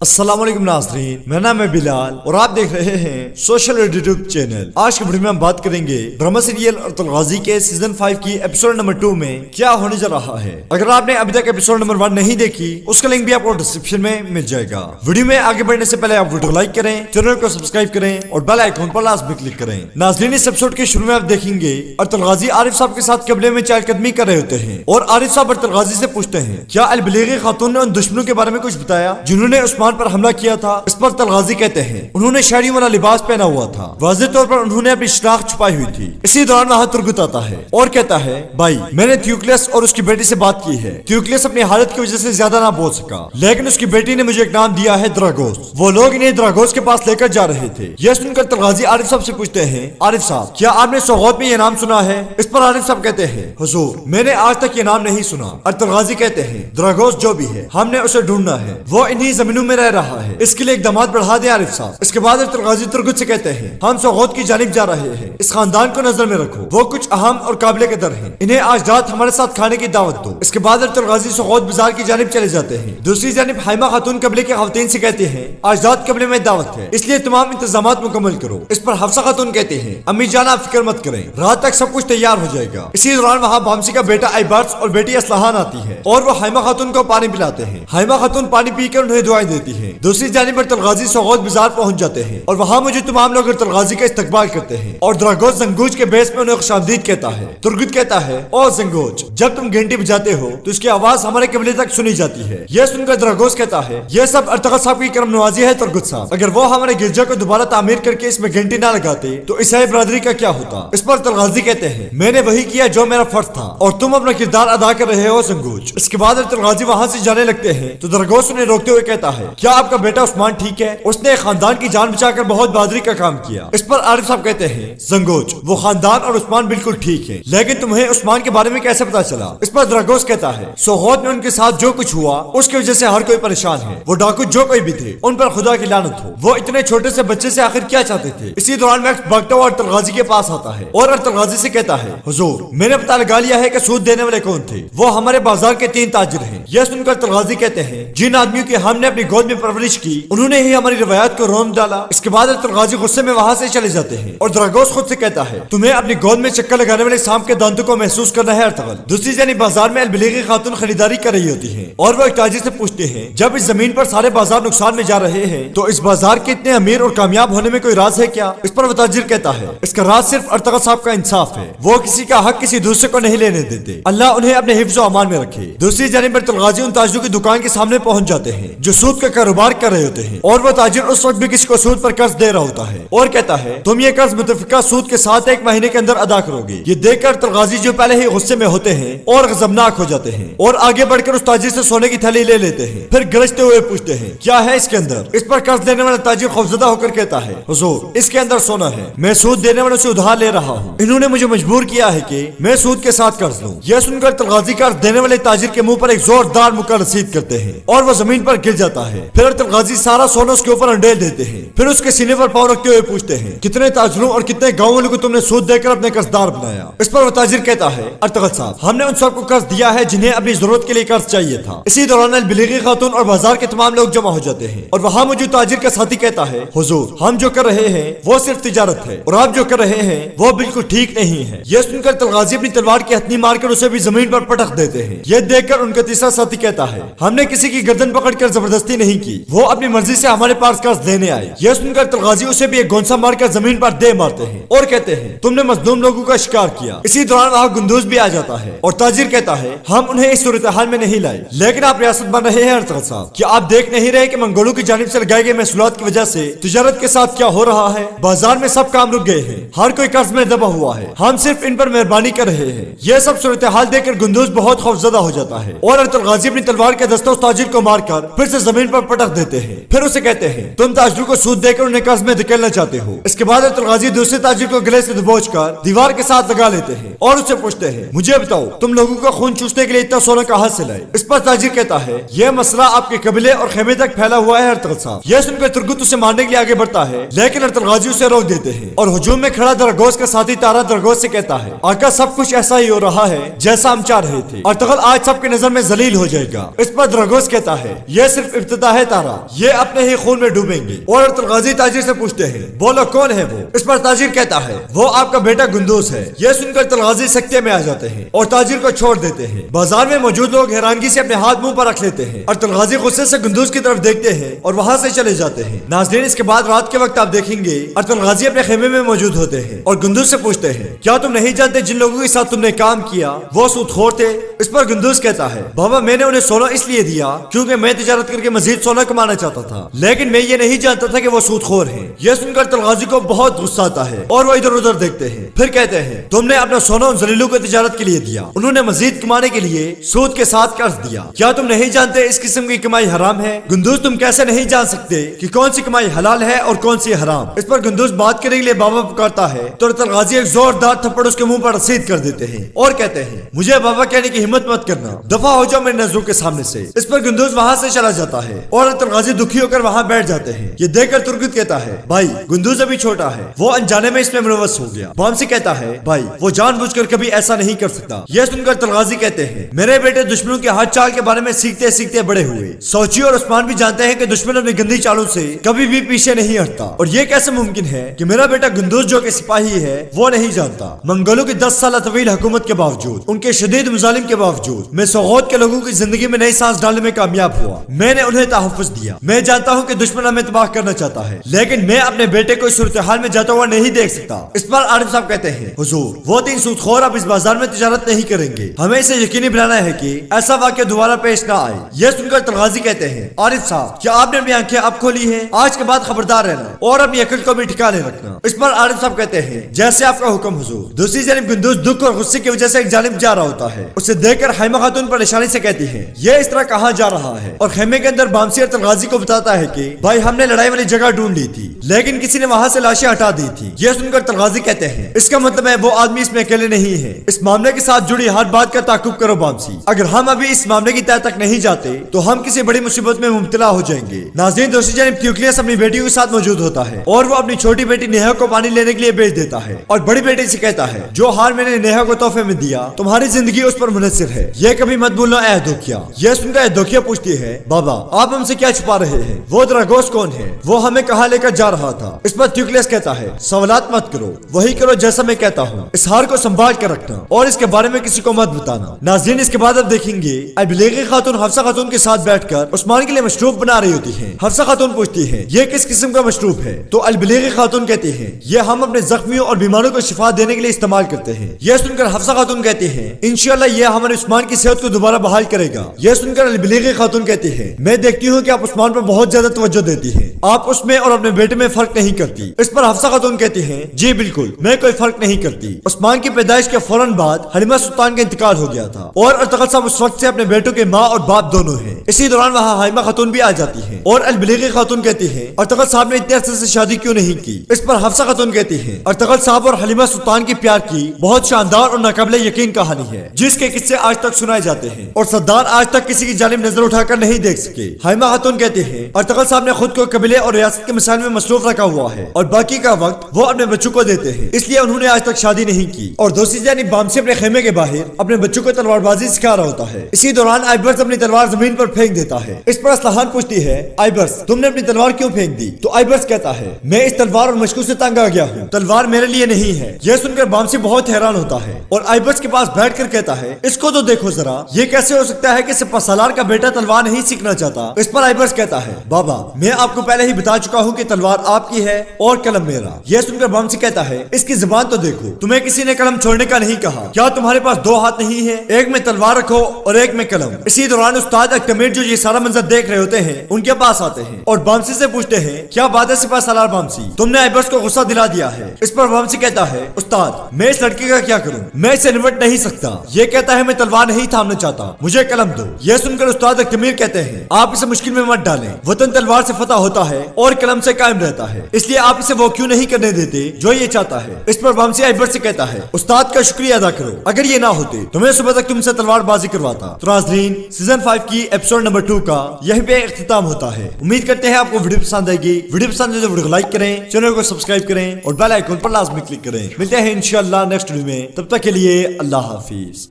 अस्सलाम वालेकुम नाज़रीन, मेरा नाम है बिलाल और आप देख रहे हैं सोशल यूट्यूब चैनल। आज की वीडियो में हम बात करेंगे ड्रामा सीरियल अर्तुल गाजी के सीजन 5 की एपिसोड नंबर 2 में क्या होने जा रहा है। अगर आपने अभी तक एपिसोड नंबर 1 नहीं देखी, उसका लिंक भी आपको डिस्क्रिप्शन में मिल जाएगा। वीडियो में आगे बढ़ने से पहले आप वीडियो लाइक करें, चैनल को सब्सक्राइब करें और बेल आइकन पर लास्ट में क्लिक करें। नाज़रीन, इस एपिसोड के शुरू में आप देखेंगे अर्तुल गाजी आरिफ साहब के साथ कबले में चहलकदमी कर रहे होते हैं और आरिफ साहब अर्तुल गाजी से पूछते हैं क्या अलबलीगी खातून ने उन दुश्मनों के बारे में कुछ बताया जिन्होंने उस्मान पर हमला किया था। इस पर अर्तुल गाजी कहते हैं उन्होंने शहरी वाला लिबास पहना हुआ था, वाज़ेह तौर पर उन्होंने अपनी शनाख्त छुपाई हुई थी। इसी दौरान वहाँ तुर्गुत आता है और कहता है भाई मैंने थियोक्लियस और उसकी बेटी से बात की है। थियोक्लियस अपनी हालत की वजह से ज्यादा ना बोल सका, लेकिन उसकी बेटी ने मुझे एक नाम दिया है द्रागोस। वो लोग इन्हें द्रागोस के पास लेकर जा रहे थे। यह सुनकर अर्तुल गाजी आरिफ साहब से पूछते हैं आरिफ साहब क्या आपने सौगौत में यह नाम सुना है। इस पर आरिफ साहब कहते हैं हुजूर मैंने आज तक ये नाम नहीं सुना। अर्तुल गाजी कहते हैं द्रागोस जो भी है हमने उसे ढूंढना है, वो इन्हीं जमीनों में रह रहा है, इसके लिए इकदामात बढ़ा दे आरिफ साहब। इसके बाद अर्तुल गाजी तुर्गुत से कहते हैं हम सौगौत की जानिब जा रहे हैं, इस खानदान को नजर में रखो, वो कुछ अहम और काबिल कदर हैं, इन्हें आज रात हमारे साथ खाने की दावत दो। इसके बाद अर्तुल गाजी सौगौत बाजार की जानिब चले जाते हैं। दूसरी जानिब हाइमा खातून कबीले के खवातीन से कहते हैं आज रात कबीले में दावत है, इसलिए तमाम इंतजामात मुकम्मल करो। इस पर हफ्सा खातून कहते हैं अम्मी जान आप फिक्र मत करें, रात तक सब कुछ तैयार हो जाएगा। इसी दौरान वहाँ बामसी का बेटा आइबार्स और बेटी असलहान आती है और वो हाइमा खातून को पानी पिलाते हैं। हाइमा खातून पानी पीकर उन्हें दुआएं देती है। दूसरी जानिब अर्तुल गाजी सौगौत बाजार पहुंच जाते हैं और वहाँ मुझे तमाम लोग अर्तुल गाजी का इस्तकबाल करते हैं और द्रागोस जंगूज के बेस में उन्हें खुशामदीद कहता है। तुर्गुत कहता है ओ जंगूज जब तुम घंटी बजाते हो तो इसकी आवाज हमारे कबीले तक सुनी जाती है। यह सुनकर द्रागोस कहता है यह सब अर्तुगल साहब की करम नवाजी है तुर्गुत साहब, अगर वो हमारे गिरजा को दोबारा तामीर करके इसमें घंटी ना लगाते तो ईसाई बरादरी का क्या होता। इस पर अर्तुल गाजी कहते हैं मैंने वही किया जो मेरा फर्ज था और तुम अपना किरदार अदा कर रहे हो जंगूज। इसके बाद अर्तुल गाजी वहाँ से जाने लगते हैं तो द्रागोस उन्हें रोकते हुए कहता है क्या आपका बेटा उस्मान ठीक है, उसने खानदान की जान बचाकर बहुत बहादुरी का काम किया। इस पर आरिफ साहब कहते हैं जंगोज वो खानदान और उस्मान बिल्कुल ठीक है, लेकिन तुम्हें उस्मान के बारे में कैसे पता चला। इस पर द्रागोस कहता है सौगौत में उनके साथ जो कुछ हुआ उसकी वजह से हर कोई परेशान है, वो डाकू जो कोई भी थे उन पर खुदा की लानत हो, वो इतने छोटे से बच्चे से आखिर क्या चाहते थे। इसी दौरान मैक्स भागता हुआ अर्तुल गाजी के पास आता है और अर्तुल गाजी से कहता है हुजूर मैंने पता लगा लिया है कि सूद देने वाले कौन थे, वो हमारे बाजार के 3 ताजिर हैं। यह सुनकर अर्तुल गाजी कहते हैं जिन आदमियों की हमने अपनी गोद में परवरिश की उन्होंने ही हमारी रवायत को रोन डाला। इसके बाद अर्तुल गाजी गुस्से में वहाँ से चले जाते हैं और द्रागोस खुद से कहता है तुम्हें अपनी गोद में चक्कर लगाने वाले सांप के दांतों को महसूस करना है अर्तुगल। दूसरी जानिब बाजार में अलबलीगी खातून खरीदारी कर रही होती है और वो एक ताजिर से पूछते हैं जब इस जमीन पर सारे बाजार नुकसान में जा रहे हैं तो इस बाजार के इतने अमीर और कामयाब होने में कोई राज है क्या। इस पर वो ताजिर कहता है इसका राज सिर्फ अर्तुगल साहब का इंसाफ है, वो किसी का हक किसी दूसरे को नहीं लेने देते, अल्लाह उन्हें अपने हिफ्ज़ व अमान में रखे। दूसरी जानिब अर्तुल गाजी उन ताजिरों की दुकान के सामने पहुंच जाते हैं जो सूद का कारोबार कर रहे होते हैं और वो ताजिर उस वक्त भी किसी को सूद पर कर्ज दे रहा होता है और कहता है तुम ये कर्ज मुतफिका सूद के साथ 1 महीने के अंदर अदा करोगे। ये देखकर अर्तुल गाजी जो पहले ही गुस्से में होते हैं और गजबनाक हो जाते हैं और आगे बढ़कर उस ताजिर से सोने की थैली ले लेते हैं, फिर गरजते हुए पूछते हैं क्या है इसके अंदर। इस पर कर्ज देने वाला ताजिर खौफजदा होकर कहता है हुजूर इसके अंदर सोना है, मैं सूद देने वालों से उधार ले रहा हूँ, इन्होंने मुझे मजबूर किया है कि मैं सूद के साथ कर्ज लूं। यह सुनकर अर्तुल गाजी कर्ज देने वाले ताजिर के मुंह पर एक जोरदार मुक्का रसीद करते हैं और वो जमीन पर गिर जाता है। फिर अर्तुल गाजी सारा सोना उसके ऊपर अंडेल देते हैं, फिर उसके सीने पर पांव रखते हुए पूछते हैं कितने ताजिरों और कितने गाँव वालों को तुमने सूद देकर अपने कर्जदार बनाया। इस पर वो ताजिर कहता है अर्तुगल साहब हमने उन सबको कर्ज दिया है जिन्हें अपनी जरूरत के लिए कर्ज चाहिए था। इसी दौरान अलबलीगी खातून और बाजार के तमाम लोग जमा हो जाते हैं और वहाँ मौजूद ताजिर का साथी कहता है हुजूर हम जो कर रहे हैं वो सिर्फ तिजारत है और आप जो कर रहे हैं वो बिल्कुल ठीक नहीं है। यह सुनकर अर्तुल गाजी अपनी तलवार की हथनी मारकर उसे भी जमीन पर पटक देते हैं। यह देखकर उनका तीसरा साथी कहता है हमने किसी की गर्दन पकड़कर जबरदस्ती नहीं की, वो अपनी मर्जी से हमारे पास कर्ज लेने आए। यह सुनकर अर्तुल गाजी उसे भी एक गोंसा मारकर जमीन पर दे मारते हैं और कहते हैं तुमने मजलूम लोगों का शिकार किया। इसी दौरान वहाँ गुंदूज भी आ जाता है और ताजिर कहता है हम उन्हें इस सूरत हाल में नहीं लाए, लेकिन आप रियासत बन रहे हैं अर्तुगल साहब, क्या आप देख नहीं रहे कि मंगोलों की जानिब से लगाए गए महसूलात की वजह से तिजारत के साथ क्या हो रहा है। बाजार में सब काम रुक गए हैं, हर कोई कर्ज में दबा हुआ है, हम सिर्फ इन पर मेहरबानी कर रहे हैं। यह सब सूरत हाल देखकर गुंदूज बहुत खौफजदा हो जाता है और अर्तुल गाजी अपनी तलवार के दस्तों उस ताजिर को मारकर फिर से जमीन पर पटक देते हैं। फिर उसे कहते हैं तुम ताजिरों को सूद देकर उन्हें कर्ज में धकेलना चाहते हो। इसके बाद अर्तुल गाजी दूसरे ताजिर को गले से दबोच कर दीवार के साथ लगा लेते हैं और उससे पूछते हैं मुझे बताओ तुम लोगों का खून चूसने के लिए इतना सोना कहाँ से लाए। इस पर ताजिर कहता है यह मसला आपके कबीले और खेमे तक फैला हुआ है अर्तुगल साहब। यह सुनकर तुर्गुत उसे मारने के लिए आगे बढ़ता है, लेकिन अर्तुल गाजी उसे रोक देते हैं और हुजूम में खड़ा द्रागोस का साथी तारा द्रागोस से कहता है आका सब कुछ ऐसा ही हो रहा है जैसा हम चाह रहे थे। अर्तुगल आज सबकी नजर में जलील हो जाएगा। इस पर द्रगोस कहता है ये सिर्फ इब्तिदा है तारा, ये अपने ही खून में डूबेंगे। और अर्तुल गाजी ताजिर से पूछते हैं बोलो कौन है वो। इस पर ताजिर कहता है वो आपका बेटा गुंदूस है। यह सुनकर अर्तुल गाजी सख्ते में आ जाते हैं और ताजिर को छोड़ देते हैं। बाजार में मौजूद लोग हैरानगी से अपने हाथ मुंह पर रख लेते हैं। अर्तुल गाजी गुस्से से गुंदूस की तरफ देखते हैं और वहां से चले जाते हैं। नाज़रीन, इसके बाद रात के वक्त आप देखेंगे अर्तुल गाजी अपने खेमे में मौजूद होते हैं और गुंदूस से पूछते हैं क्या तुम नहीं जानते जिन लोगों के साथ तुमने काम किया वो सूदखोर थे। इस पर गुंदूस कहता है बाबा मैंने उन्हें सोना इसलिए दिया क्योंकि मैं तिजारत करके मजीद सोना कमाना चाहता था, लेकिन मैं ये नहीं जानता था कि वो सूदखोर हैं। यह सुनकर अर्तुल गाजी को बहुत गुस्सा आता है और वो इधर उधर देखते हैं। फिर कहते हैं तुमने अपना सोना उन जलीलों को तिजारत के लिए दिया, उन्होंने मजीद कमाने के लिए सूद के साथ कर्ज दिया। क्या तुम नहीं जानते इस किस्म की कमाई हराम है? गुंदूस तुम कैसे नहीं जान सकते कि कौन सी कमाई हलाल है और कौन सी हराम? इस पर गुंदूस बात करने के लिए बाबा पुकारता है तो अर्तुल गाजी एक जोरदार थप्पड़ उसके मुंह पर रसीद कर देते हैं और कहते हैं मुझे बाबा कहने की हिम्मत मत करना, दफा हो जाओ मेरी नजरों के सामने से। इस पर गुंदूस वहां से चला जाता है और अर्तुल गाजी दुखी होकर वहां बैठ जाते हैं। ये देखकर तुर्गुत कहता है भाई गुंदूस अभी छोटा है, वो अनजाने में इसमें मुलव्वस हो गया। बॉम्सी कहता है भाई वो जानबूझकर कभी ऐसा नहीं कर सकता। यह सुनकर अर्तुल गाजी कहते हैं मेरे बेटे दुश्मनों के हाथ चाल के बारे में सीखते सीखते बड़े हुए। सोची और उस्मान भी जानते हैं कि दुश्मन अपनी गंदी चालों से कभी भी पीछे नहीं हटता, और ये कैसे मुमकिन है कि मेरा बेटा गुंदूस जो कि सिपाही है वो नहीं जानता। मंगोलों की 10 साल तवील हुकूमत के बावजूद, उनके शदीद मुजालिम के बावजूद मैं सौगौत के लोगों की जिंदगी में नई सांस डालने में कामयाब हुआ। मैंने उन्हें तहफ़्फ़ुज़ दिया। मैं जानता हूँ कि दुश्मन हमें तबाह करना चाहता है, लेकिन मैं अपने बेटे को इस सूरत हाल में जाता हुआ नहीं देख सकता। इस पर आरिफ साहब कहते हैं हुजूर वो 3 सूदखोर अब इस बाजार में तिजारत नहीं करेंगे, हमें इसे यकीनी बनाना है कि ऐसा वाक़या दोबारा पेश ना आए। यह सुनकर अर्तुल गाजी कहते हैं आरिफ साहब क्या आपने अपनी आंखें अब खोली हैं? आज के बाद खबरदार रहना और अपनी अकल को भी ठिकाने रखना। इस पर आरिफ साहब कहते हैं जैसे आपका हुक्म हुजूर। दूसरी जानिब गुंदूस दुख और गुस्से की वजह से एक जानिब जा रहा होता है। उसे देखकर हाइमा खातून परेशानी से कहती है ये इस तरह कहाँ जा रहा है, और खेमे के अंदर बामसी अर्तुल गाजी को बताता है कि भाई हमने लड़ाई वाली जगह ढूंढ ली थी लेकिन किसी ने वहाँ से लाशें हटा दी थी। यह सुनकर अर्तुल गाजी कहते हैं इसका मतलब है वो आदमी इसमें अकेले नहीं है। इस मामले के साथ जुड़ी हर बात का ताकुब करो बामसी, अगर हम अभी इस मामले की तह तक नहीं जाते तो हम किसी बड़ी मुसीबत में मुब्तला हो जाएंगे। नाज़रीन, दूसरी जानिब थियोक्लियस अपनी बेटियों के साथ मौजूद होता है और वो अपनी छोटी बेटी नेहा को पानी लेने के लिए भेज देता है और बड़ी बेटी से कहता है जो हार मैंने नेहा को तोहफे में दिया तुम्हारी जिंदगी उस पर मुनहसर है, ये कभी मत भूलना ऐ धोखिया। यह सुनकर ऐ धोखिया पूछती है बाबा आप हमसे क्या छुपा रहे हैं? वो द्रागोस कौन है? वो हमें कहाँ लेकर जा रहा था? इस पर थियोक्लियस कहता है सवालात मत करो, वही करो जैसा मैं कहता हूँ। इस हार को संभाल कर रखना और इसके बारे में किसी को मत बताना। नाज़रीन, इसके बाद अब देखेंगे अलबलीगी खातून हफ्सा खातून के साथ बैठकर उस्मान के लिए मशरूब बना रही होती है। हफ्सा खातून पूछती है ये किस किस्म का मशरूब है? तो अलबलीगी खातून कहती है ये हम अपने जख्मियों और बीमारों को शिफा देने के लिए इस्तेमाल करते हैं। यह सुनकर हफ्सा खातून कहती है इंशाअल्लाह ये हमारे उस्मान की सेहत को दोबारा बहाल करेगा। यह सुनकर अलबलीगी खातून कहती है मैं देखती हूँ कि आप उस्मान पर बहुत ज्यादा तवज्जो देती हैं, आप उसमें और अपने बेटे में फर्क नहीं करती। इस पर हफ्सा खातून कहती है जी बिल्कुल मैं कोई फर्क नहीं करती। उस्मान की पैदाइश के फौरन बाद हलीमा सुल्तान का इंतकाल हो गया था और अर्तुगरुल साहब उस वक्त से अपने बेटों के माँ और बाप दोनों हैं। इसी दौरान वहाँ हाइमा खातून भी आ जाती है और अलबलीगी खातून कहती है अर्तुगरुल साहब ने इतने अरसे से शादी क्यों नहीं की? इस पर हफ्सा खातून कहती है अर्तुगरुल साहब और हलीमा सुल्तान के प्यार की बहुत शानदार और नाकाबिले यकीन कहानी है जिसके किस्से आज तक सुनाए जाते हैं और सरदार आज तक किसी की जानिब नजर उठाकर नहीं देख सके। हाइमा खातून कहते हैं अर्तुगरुल साहब ने खुद को कबीले और रियासत के मसाइल में मसरूफ रखा हुआ है और बाकी का वक्त वो अपने बच्चों को देते हैं, इसलिए उन्होंने आज तक शादी नहीं की। और दूसरी जानिब बामसी अपने खेमे के बाहर अपने बच्चों को तलवारबाजी सिखा रहा होता है। इसी दौरान आइबर्स अपनी तलवार जमीन पर फेंक देता है। इस पर असलहान पूछती है आइबर्स तुमने अपनी तलवार क्यों फेंक दी? तो आइबर्स कहता है मैं इस तलवार और मशकू से तंग आ गया हूँ, तलवार मेरे लिए नहीं है। यह सुनकर बामसी बहुत हैरान होता है और आइबर्स के पास बैठकर कहता है इसको तो देखो जरा, ये कैसे हो सकता है कि सिपहसालार का बेटा तलवार नहीं सीखना चाहता? इस पर आइबर्स कहता है बाबा मैं आपको पहले ही बता चुका हूँ कि तलवार आपकी है और कलम मेरा। यह सुनकर बामसी कहता है इसकी जुबान तो देखो, तुम्हें किसी ने कलम छोड़ने का नहीं कहा, क्या तुम्हारे पास 2 हाथ नहीं है? एक में तलवार रखो और एक में कलम। इसी दौरान उस्ताद अकतमीर जो ये सारा मंजर देख रहे होते हैं उनके पास आते हैं और बामसी से पूछते हैं क्या बात है सिपहसालार बामसी, तुमने आइबर्स को गुस्सा दिला दिया है। इस पर बामसी कहता है उस्ताद मैं इस लड़के का क्या करूं, मैं इससे निपट नहीं सकता। ये कहता है मैं तलवार नहीं थामना चाहता, मुझे कलम दो। यह सुनकर उस्ताद अकतमीर कहते हैं आप इसे मुश्किल में मत डालें, वतन तलवार से फतह होता है और कलम से कायम रहता है, इसलिए आप इसे वो क्यों नहीं करने देते जो ये चाहता है। इस पर बामसी आइबर्स से कहता है उस्ताद का शुक्रिया अदा करो, अगर ये ना होते तो मैं सुबह तक तुमसे तलवारबाजी करवाता। तो नाज़रीन सीजन 5 की एपिसोड नंबर 2 का यहीं पे इख्तिताम होता है। उम्मीद करते हैं आपको वीडियो पसंद आएगी। वीडियो पसंद है तो वीडियो को लाइक करें, चैनल को सब्सक्राइब करें और बेल आइकन पर लाजमी क्लिक करें। मिलते हैं इंशाअल्लाह नेक्स्ट वीडियो में, तब तक के लिए अल्लाह हाफिज।